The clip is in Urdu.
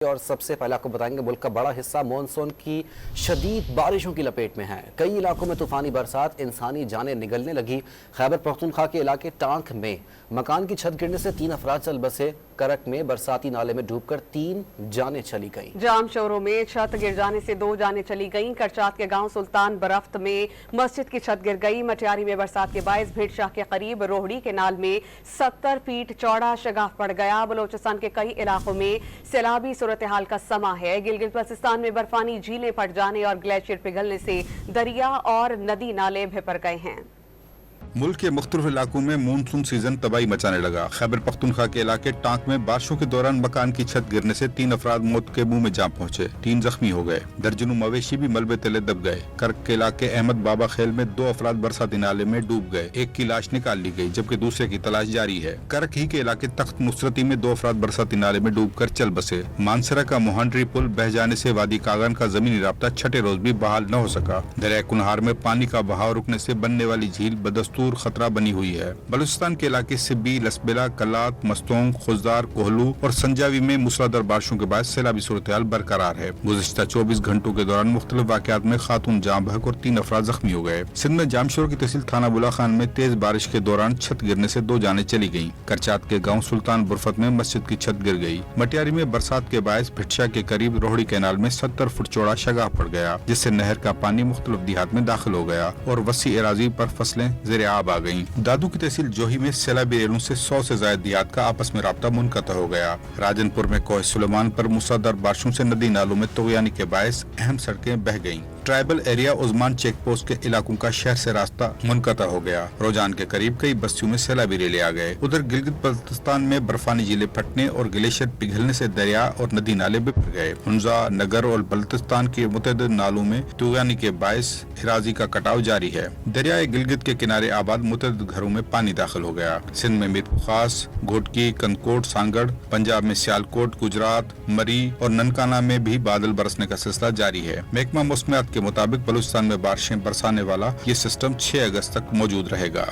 اور سب سے پہلے آپ کو بتائیں گے ملک کا بڑا حصہ مونسون کی شدید بارشوں کی لپیٹ میں ہے۔ کئی علاقوں میں طوفانی برسات انسانی جانیں نگلنے لگی۔ خیبر پختونخوا کے علاقے ٹانک میں مکان کی چھت گرنے سے 3 افراد چل بسے۔ کرک میں برساتی نالے میں ڈوب کر 3 جانیں چلی گئیں۔ جام شوروں میں چھت گر جانے سے 2 جانیں چلی گئیں۔ کرچات کے گاؤں سلطان برفت میں مسجد کی چھت گر گئی۔ مٹیاری میں برسات کے باعث بھیٹ شاہ کے قریب روہڑی کینال میں 70 فیٹ چوڑا شگاف پڑ گیا۔ بلوچستان کے کئی علاقوں میں سیلابی صورتحال کا سما ہے۔ گلگت بلتستان میں برفانی جھیلیں پھٹ جانے اور گلیشیئر پگھلنے سے دریا اور ندی نالے بھپر گئے ہیں۔ ملک کے مختلف علاقوں میں مونسون سیزن تباہی مچانے لگا۔ خیبر پختونخوا کے علاقے ٹانک میں بارشوں کے دوران مکان کی چھت گرنے سے 3 افراد موت کے منہ میں جا پہنچے، 3 زخمی ہو گئے۔ درجنوں مویشی بھی ملبے تلے دب گئے۔ کرک کے علاقے احمد بابا خیل میں 2 افراد برساتی نالے میں ڈوب گئے، ایک کی لاش نکال لی گئی جبکہ دوسرے کی تلاش جاری ہے۔ کرک ہی کے علاقے تخت نصرتی میں 2 افراد برساتی نالے میں ڈوب کر چل بسے۔ مانسرا کا موہنڈری پل بہہ جانے سے وادی کاغان کا زمینی رابطہ چھٹے روز بھی بحال نہ ہو سکا۔ دریائے کنہار میں پانی کا بہاؤ رکنے سے بننے والی جھیل بدستور خطرہ بنی ہوئی ہے۔ بلوچستان کے علاقے سبی، لسبیلا، کلات، مستونگ، خوزدار، کوہلو اور سنجاوی میں موسلادھار بارشوں کے باعث سیلابی صورتحال برقرار ہے۔ گزشتہ 24 گھنٹوں کے دوران مختلف واقعات میں خاتون جاں بحق اور 3 افراد زخمی ہو گئے۔ سندھ میں جامشور کی تحصیل تھانہ بلا خان میں تیز بارش کے دوران چھت گرنے سے 2 جانیں چلی گئیں۔ کرچات کے گاؤں سلطان برفت میں مسجد کی چھت گر گئی۔ مٹیاری میں برسات کے باعث بھٹشا کے قریب روہڑی کینال میں 70 فٹ چوڑا شگاف پڑ گیا، جس سے نہر کا پانی مختلف دیہات میں داخل ہو گیا اور وسیع اراضی پر فصلیں زیر آب آ گئیں۔ دادو کی تحصیل جوہی میں سیلابی ریلوں سے 100 سے زائد دیہات کا آپس میں رابطہ منقطع ہو گیا۔ راجن پور میں کوہ سلیمان پر موسلادھار بارشوں سے ندی نالوں میں طغیانی کے باعث اہم سڑکیں بہہ گئیں۔ ٹرائبل ایریا عثمان چیک پوسٹ کے علاقوں کا شہر سے راستہ منقطع ہو گیا۔ روجان کے قریب کئی بستیوں میں سیلابی ریلیں آ گئے۔ ادھر گلگت بلتستان میں برفانی جھیلیں پھٹنے اور گلیشیئر پگھلنے سے دریا اور ندی نالے بپر گئے۔ ہنزا، نگر اور بلتستان کے متعدد نالوں میں طغیانی کے باعث اراضی کا کٹاؤ جاری ہے۔ دریائے گلگت کے کنارے آباد متعدد گھروں میں پانی داخل ہو گیا۔ سندھ میں میرپور خاص، گھوٹکی، کنکوٹ، سانگڑ، پنجاب میں سیالکوٹ، گجرات، مری اور ننکانہ میں بھی بادل برسنے کا سلسلہ جاری ہے۔ محکمہ موسمیات کے مطابق بلوچستان میں بارشیں برسانے والا یہ سسٹم 6 اگست تک موجود رہے گا۔